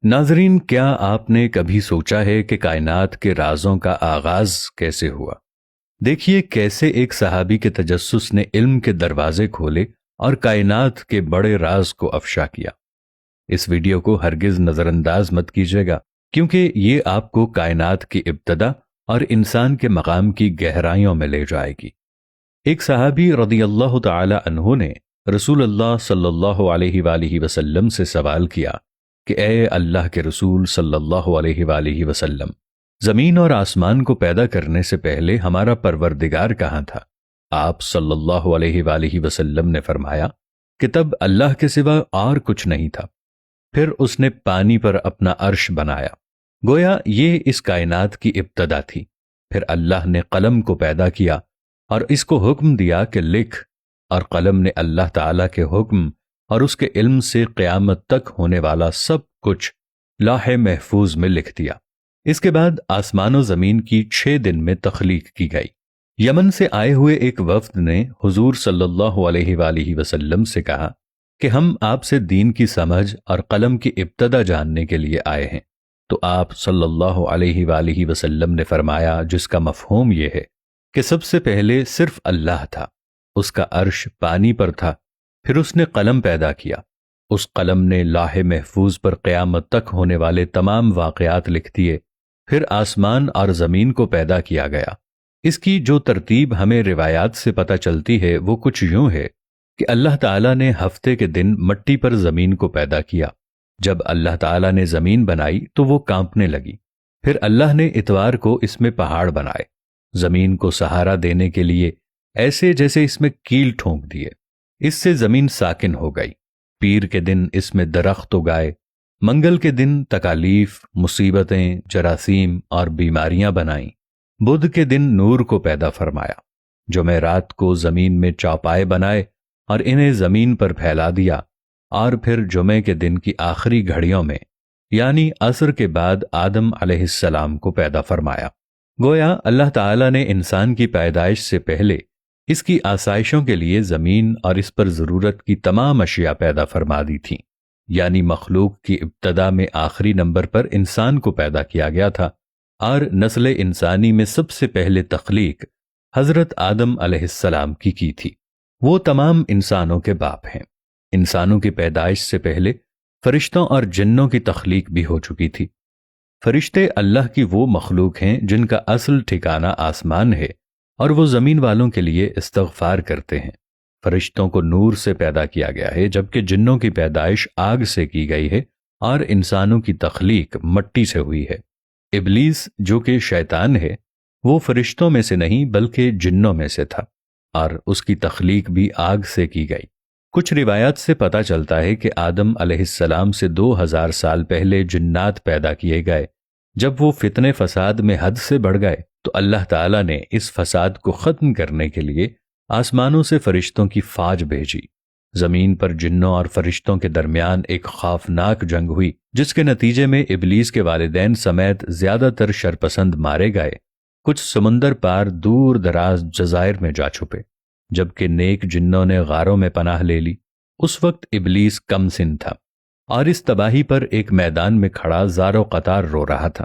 ناظرین، کیا آپ نے کبھی سوچا ہے کہ کائنات کے رازوں کا آغاز کیسے ہوا؟ دیکھیے کیسے ایک صحابی کے تجسس نے علم کے دروازے کھولے اور کائنات کے بڑے راز کو افشا کیا۔ اس ویڈیو کو ہرگز نظر انداز مت کیجیے گا، کیونکہ یہ آپ کو کائنات کی ابتدا اور انسان کے مقام کی گہرائیوں میں لے جائے گی۔ ایک صحابی رضی اللہ تعالی عنہ نے رسول اللہ صلی اللہ علیہ وآلہ وسلم سے سوال کیا کہ اے اللہ کے رسول صلی اللہ علیہ وآلہ وسلم، زمین اور آسمان کو پیدا کرنے سے پہلے ہمارا پروردگار کہاں تھا؟ آپ صلی اللہ علیہ وآلہ وسلم نے فرمایا کہ تب اللہ کے سوا اور کچھ نہیں تھا، پھر اس نے پانی پر اپنا عرش بنایا، گویا یہ اس کائنات کی ابتدا تھی۔ پھر اللہ نے قلم کو پیدا کیا اور اس کو حکم دیا کہ لکھ، اور قلم نے اللہ تعالیٰ کے حکم اور اس کے علم سے قیامت تک ہونے والا سب کچھ لوح محفوظ میں لکھ دیا۔ اس کے بعد آسمان و زمین کی 6 دن میں تخلیق کی گئی۔ یمن سے آئے ہوئے ایک وفد نے حضور صلی اللہ علیہ وآلہ وسلم سے کہا کہ ہم آپ سے دین کی سمجھ اور قلم کی ابتدا جاننے کے لیے آئے ہیں، تو آپ صلی اللہ علیہ وآلہ وسلم نے فرمایا، جس کا مفہوم یہ ہے کہ سب سے پہلے صرف اللہ تھا، اس کا عرش پانی پر تھا، پھر اس نے قلم پیدا کیا، اس قلم نے لوح محفوظ پر قیامت تک ہونے والے تمام واقعات لکھ دیے، پھر آسمان اور زمین کو پیدا کیا گیا۔ اس کی جو ترتیب ہمیں روایات سے پتہ چلتی ہے وہ کچھ یوں ہے کہ اللہ تعالیٰ نے ہفتے کے دن مٹی پر زمین کو پیدا کیا۔ جب اللہ تعالیٰ نے زمین بنائی تو وہ کانپنے لگی، پھر اللہ نے اتوار کو اس میں پہاڑ بنائے، زمین کو سہارا دینے کے لیے ایسے جیسے اس میں کیل ٹھونک دیے، اس سے زمین ساکن ہو گئی۔ پیر کے دن اس میں درخت اگائے، منگل کے دن تکالیف، مصیبتیں، جراثیم اور بیماریاں بنائیں، بدھ کے دن نور کو پیدا فرمایا، جمعرات کو زمین میں چوپائے بنائے اور انہیں زمین پر پھیلا دیا، اور پھر جمعے کے دن کی آخری گھڑیوں میں یعنی عصر کے بعد آدم علیہ السلام کو پیدا فرمایا۔ گویا اللہ تعالیٰ نے انسان کی پیدائش سے پہلے اس کی آسائشوں کے لیے زمین اور اس پر ضرورت کی تمام اشیاء پیدا فرما دی تھیں، یعنی مخلوق کی ابتدا میں آخری نمبر پر انسان کو پیدا کیا گیا تھا، اور نسل انسانی میں سب سے پہلے تخلیق حضرت آدم علیہ السلام کی تھی۔ وہ تمام انسانوں کے باپ ہیں۔ انسانوں کی پیدائش سے پہلے فرشتوں اور جنوں کی تخلیق بھی ہو چکی تھی۔ فرشتے اللہ کی وہ مخلوق ہیں جن کا اصل ٹھکانہ آسمان ہے، اور وہ زمین والوں کے لیے استغفار کرتے ہیں۔ فرشتوں کو نور سے پیدا کیا گیا ہے، جبکہ جنوں کی پیدائش آگ سے کی گئی ہے اور انسانوں کی تخلیق مٹی سے ہوئی ہے۔ ابلیس جو کہ شیطان ہے، وہ فرشتوں میں سے نہیں بلکہ جنوں میں سے تھا، اور اس کی تخلیق بھی آگ سے کی گئی۔ کچھ روایات سے پتہ چلتا ہے کہ آدم علیہ السلام سے 2000 سال پہلے جنات پیدا کیے گئے۔ جب وہ فتنے فساد میں حد سے بڑھ گئے تو اللہ تعالیٰ نے اس فساد کو ختم کرنے کے لیے آسمانوں سے فرشتوں کی فوج بھیجی۔ زمین پر جنوں اور فرشتوں کے درمیان ایک خوفناک جنگ ہوئی، جس کے نتیجے میں ابلیس کے والدین سمیت زیادہ تر شرپسند مارے گئے۔ کچھ سمندر پار دور دراز جزائر میں جا چھپے، جبکہ نیک جنوں نے غاروں میں پناہ لے لی۔ اس وقت ابلیس کم سن تھا اور اس تباہی پر ایک میدان میں کھڑا زار و قطار رو رہا تھا۔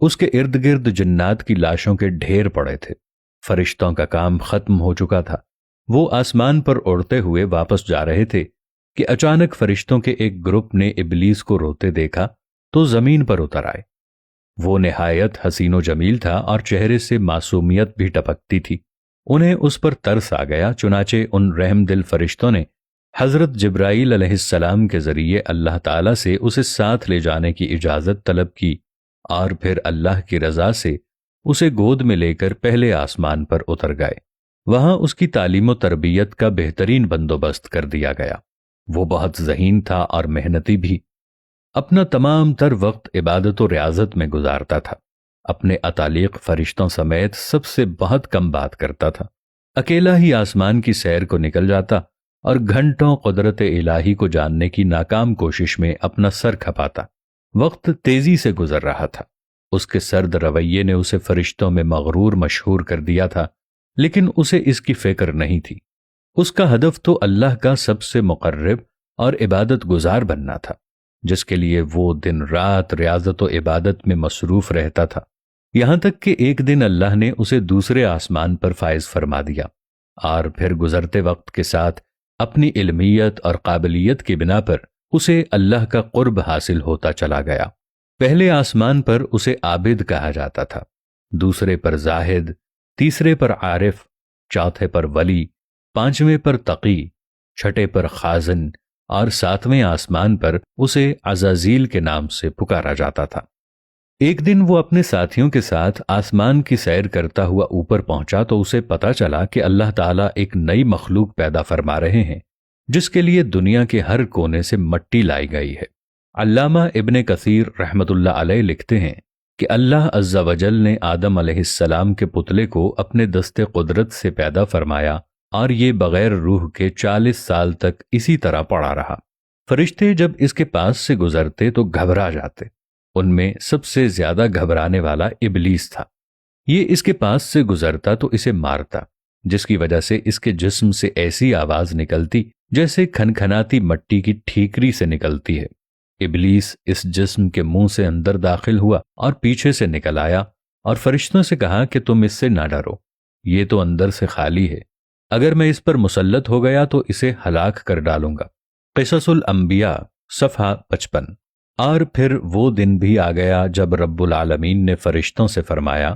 اس کے ارد گرد جنات کی لاشوں کے ڈھیر پڑے تھے۔ فرشتوں کا کام ختم ہو چکا تھا، وہ آسمان پر اڑتے ہوئے واپس جا رہے تھے کہ اچانک فرشتوں کے ایک گروپ نے ابلیس کو روتے دیکھا تو زمین پر اتر آئے۔ وہ نہایت حسین و جمیل تھا اور چہرے سے معصومیت بھی ٹپکتی تھی۔ انہیں اس پر ترس آ گیا، چنانچہ ان رحم دل فرشتوں نے حضرت جبرائیل علیہ السلام کے ذریعے اللہ تعالیٰ سے اسے ساتھ لے جانے کی اجازت طلب کی، اور پھر اللہ کی رضا سے اسے گود میں لے کر پہلے آسمان پر اتر گئے۔ وہاں اس کی تعلیم و تربیت کا بہترین بندوبست کر دیا گیا۔ وہ بہت ذہین تھا اور محنتی بھی، اپنا تمام تر وقت عبادت و ریاضت میں گزارتا تھا، اپنے اتالیق فرشتوں سمیت سب سے بہت کم بات کرتا تھا، اکیلا ہی آسمان کی سیر کو نکل جاتا اور گھنٹوں قدرت الہی کو جاننے کی ناکام کوشش میں اپنا سر کھپاتا۔ وقت تیزی سے گزر رہا تھا، اس کے سرد رویے نے اسے فرشتوں میں مغرور مشہور کر دیا تھا، لیکن اسے اس کی فکر نہیں تھی۔ اس کا ہدف تو اللہ کا سب سے مقرب اور عبادت گزار بننا تھا۔ جس کے لیے وہ دن رات ریاضت و عبادت میں مصروف رہتا تھا، یہاں تک کہ ایک دن اللہ نے اسے دوسرے آسمان پر فائز فرما دیا، اور پھر گزرتے وقت کے ساتھ اپنی علمیت اور قابلیت کی بنا پر اسے اللہ کا قرب حاصل ہوتا چلا گیا۔ پہلے آسمان پر اسے عابد کہا جاتا تھا، دوسرے پر زاہد، تیسرے پر عارف، چوتھے پر ولی، پانچویں پر تقی، چھٹے پر خازن، اور ساتویں آسمان پر اسے عزازیل کے نام سے پکارا جاتا تھا۔ ایک دن وہ اپنے ساتھیوں کے ساتھ آسمان کی سیر کرتا ہوا اوپر پہنچا تو اسے پتا چلا کہ اللہ تعالیٰ ایک نئی مخلوق پیدا فرما رہے ہیں، جس کے لیے دنیا کے ہر کونے سے مٹی لائی گئی ہے۔ علامہ ابن کثیر رحمت اللہ علیہ لکھتے ہیں کہ اللہ عز و جل نے آدم علیہ السلام کے پتلے کو اپنے دست قدرت سے پیدا فرمایا، اور یہ بغیر روح کے 40 سال تک اسی طرح پڑا رہا۔ فرشتے جب اس کے پاس سے گزرتے تو گھبرا جاتے، ان میں سب سے زیادہ گھبرانے والا ابلیس تھا۔ یہ اس کے پاس سے گزرتا تو اسے مارتا، جس کی وجہ سے اس کے جسم سے ایسی آواز نکلتی جیسے کھنکھناتی مٹی کی ٹھیکری سے نکلتی ہے۔ ابلیس اس جسم کے منہ سے اندر داخل ہوا اور پیچھے سے نکل آیا، اور فرشتوں سے کہا کہ تم اس سے نہ ڈرو، یہ تو اندر سے خالی ہے، اگر میں اس پر مسلط ہو گیا تو اسے ہلاک کر ڈالوں گا۔ قصص الانبیاء صفحہ 55۔ اور پھر وہ دن بھی آ گیا جب رب العالمین نے فرشتوں سے فرمایا،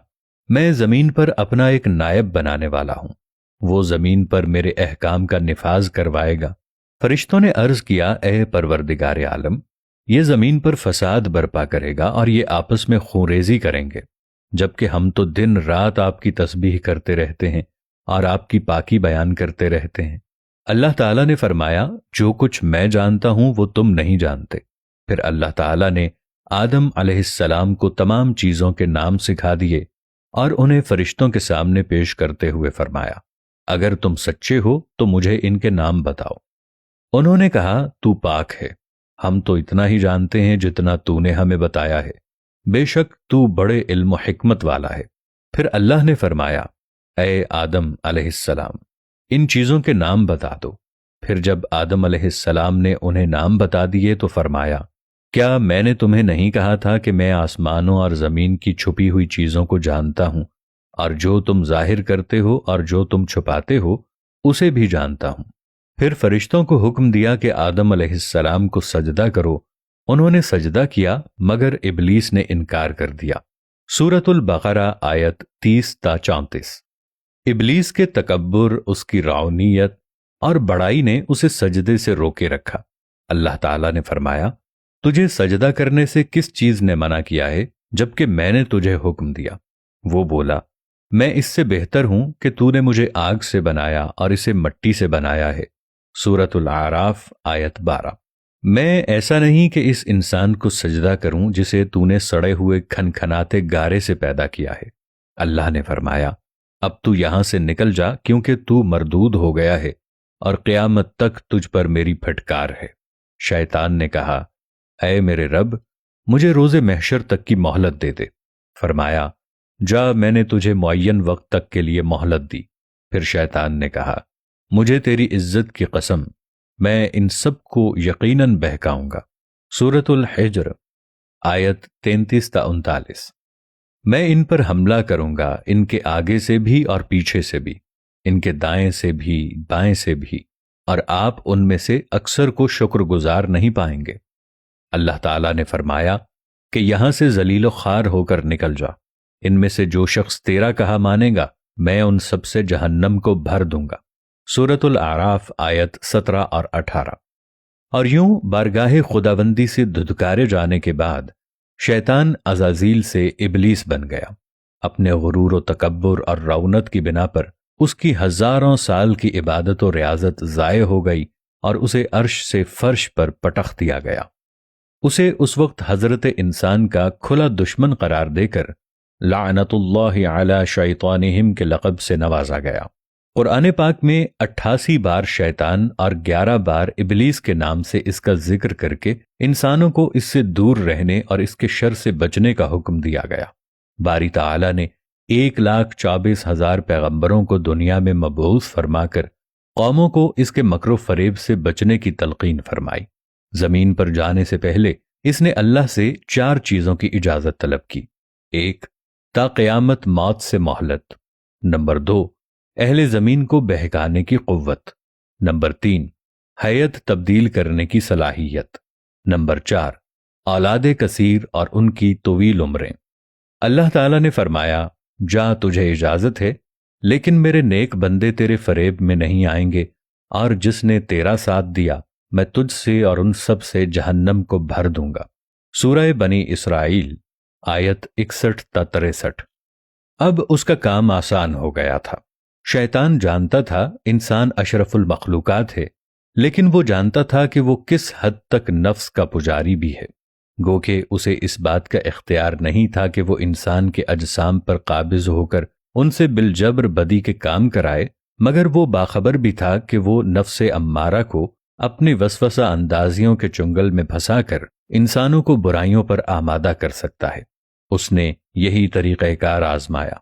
میں زمین پر اپنا ایک نائب بنانے والا ہوں، وہ زمین پر میرے احکام کا نفاذ کروائے گا۔ فرشتوں نے عرض کیا، اے پروردگار عالم، یہ زمین پر فساد برپا کرے گا اور یہ آپس میں خونریزی کریں گے، جبکہ ہم تو دن رات آپ کی تسبیح کرتے رہتے ہیں اور آپ کی پاکی بیان کرتے رہتے ہیں۔ اللہ تعالیٰ نے فرمایا، جو کچھ میں جانتا ہوں وہ تم نہیں جانتے۔ پھر اللہ تعالیٰ نے آدم علیہ السلام کو تمام چیزوں کے نام سکھا دیے اور انہیں فرشتوں کے سامنے پیش کرتے ہوئے فرمایا، اگر تم سچے ہو تو مجھے ان کے نام بتاؤ۔ انہوں نے کہا، تو پاک ہے، ہم تو اتنا ہی جانتے ہیں جتنا تو نے ہمیں بتایا ہے، بے شک تو بڑے علم و حکمت والا ہے۔ پھر اللہ نے فرمایا، اے آدم علیہ السلام، ان چیزوں کے نام بتا دو۔ پھر جب آدم علیہ السلام نے انہیں نام بتا دیے تو فرمایا، کیا میں نے تمہیں نہیں کہا تھا کہ میں آسمانوں اور زمین کی چھپی ہوئی چیزوں کو جانتا ہوں، اور جو تم ظاہر کرتے ہو اور جو تم چھپاتے ہو اسے بھی جانتا ہوں۔ پھر فرشتوں کو حکم دیا کہ آدم علیہ السلام کو سجدہ کرو، انہوں نے سجدہ کیا مگر ابلیس نے انکار کر دیا۔ سورۃ البقرہ آیت 30 تا 34۔ ابلیس کے تکبر، اس کی رعونیت اور بڑائی نے اسے سجدے سے روکے رکھا۔ اللہ تعالیٰ نے فرمایا، تجھے سجدہ کرنے سے کس چیز نے منع کیا ہے جبکہ میں نے تجھے حکم دیا؟ وہ بولا، میں اس سے بہتر ہوں کہ تو نے مجھے آگ سے بنایا اور اسے مٹی سے بنایا ہے۔ سورۃ الاعراف آیت 12۔ میں ایسا نہیں کہ اس انسان کو سجدہ کروں جسے تو نے سڑے ہوئے کھنکھناتے گارے سے پیدا کیا ہے۔ اللہ نے فرمایا، اب تو یہاں سے نکل جا کیونکہ تو مردود ہو گیا ہے اور قیامت تک تجھ پر میری پھٹکار ہے۔ شیطان نے کہا، اے میرے رب، مجھے روز محشر تک کی مہلت دے دے۔ فرمایا، جا، میں نے تجھے معین وقت تک کے لیے مہلت دی۔ پھر شیطان نے کہا، مجھے تیری عزت کی قسم، میں ان سب کو یقیناً بہکاؤں گا۔ سورۃ الحجر آیت 33 تا 39۔ میں ان پر حملہ کروں گا، ان کے آگے سے بھی اور پیچھے سے بھی، ان کے دائیں سے بھی بائیں سے بھی، اور آپ ان میں سے اکثر کو شکر گزار نہیں پائیں گے۔ اللہ تعالیٰ نے فرمایا کہ یہاں سے ذلیل و خوار ہو کر نکل جا، ان میں سے جو شخص تیرا کہا مانے گا میں ان سب سے جہنم کو بھر دوں گا۔ سورۃ الاعراف آیت 17 اور 18۔ اور یوں بارگاہ خداوندی سے دھتکارے جانے کے بعد شیطان عزازیل سے ابلیس بن گیا۔ اپنے غرور و تکبر اور رونت کی بنا پر اس کی ہزاروں سال کی عبادت و ریاضت ضائع ہو گئی اور اسے عرش سے فرش پر پٹخ دیا گیا۔ اسے اس وقت حضرت انسان کا کھلا دشمن قرار دے کر لعنت اللہ علی شیطانہم کے لقب سے نوازا گیا۔ قرآن پاک میں 88 بار شیطان اور 11 بار ابلیس کے نام سے اس کا ذکر کر کے انسانوں کو اس سے دور رہنے اور اس کے شر سے بچنے کا حکم دیا گیا۔ باری تعالیٰ نے 1,24,000 پیغمبروں کو دنیا میں مبعوث فرما کر قوموں کو اس کے مکر و فریب سے بچنے کی تلقین فرمائی۔ زمین پر جانے سے پہلے اس نے اللہ سے 4 چیزوں کی اجازت طلب کی۔ 1، تا قیامت موت سے مہلت۔ نمبر 2، اہل زمین کو بہکانے کی قوت۔ نمبر 3، حیت تبدیل کرنے کی صلاحیت۔ نمبر 4، اولاد کثیر اور ان کی طویل عمریں۔ اللہ تعالیٰ نے فرمایا، جا تجھے اجازت ہے، لیکن میرے نیک بندے تیرے فریب میں نہیں آئیں گے، اور جس نے تیرا ساتھ دیا میں تجھ سے اور ان سب سے جہنم کو بھر دوں گا۔ سورہ بنی اسرائیل آیت 61 تا 63۔ اب اس کا کام آسان ہو گیا تھا۔ شیطان جانتا تھا انسان اشرف المخلوقات ہے، لیکن وہ جانتا تھا کہ وہ کس حد تک نفس کا پجاری بھی ہے، گو کہ اسے اس بات کا اختیار نہیں تھا کہ وہ انسان کے اجسام پر قابض ہو کر ان سے بالجبر بدی کے کام کرائے، مگر وہ باخبر بھی تھا کہ وہ نفس امارہ کو اپنی وسوسہ اندازیوں کے چنگل میں پھنسا کر انسانوں کو برائیوں پر آمادہ کر سکتا ہے۔ اس نے یہی طریقہ کار آزمایا۔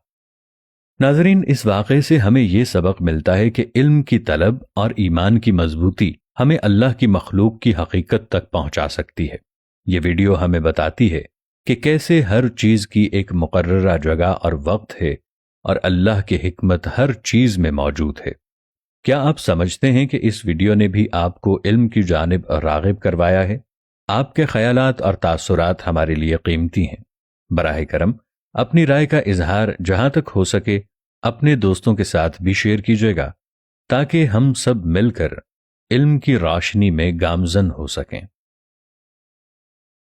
ناظرین، اس واقعے سے ہمیں یہ سبق ملتا ہے کہ علم کی طلب اور ایمان کی مضبوطی ہمیں اللہ کی مخلوق کی حقیقت تک پہنچا سکتی ہے۔ یہ ویڈیو ہمیں بتاتی ہے کہ کیسے ہر چیز کی ایک مقررہ جگہ اور وقت ہے، اور اللہ کی حکمت ہر چیز میں موجود ہے۔ کیا آپ سمجھتے ہیں کہ اس ویڈیو نے بھی آپ کو علم کی جانب راغب کروایا ہے؟ آپ کے خیالات اور تاثرات ہمارے لیے قیمتی ہیں۔ براہ کرم اپنی رائے کا اظہار جہاں تک ہو سکے اپنے دوستوں کے ساتھ بھی شیئر کیجیے گا، تاکہ ہم سب مل کر علم کی روشنی میں گامزن ہو سکیں۔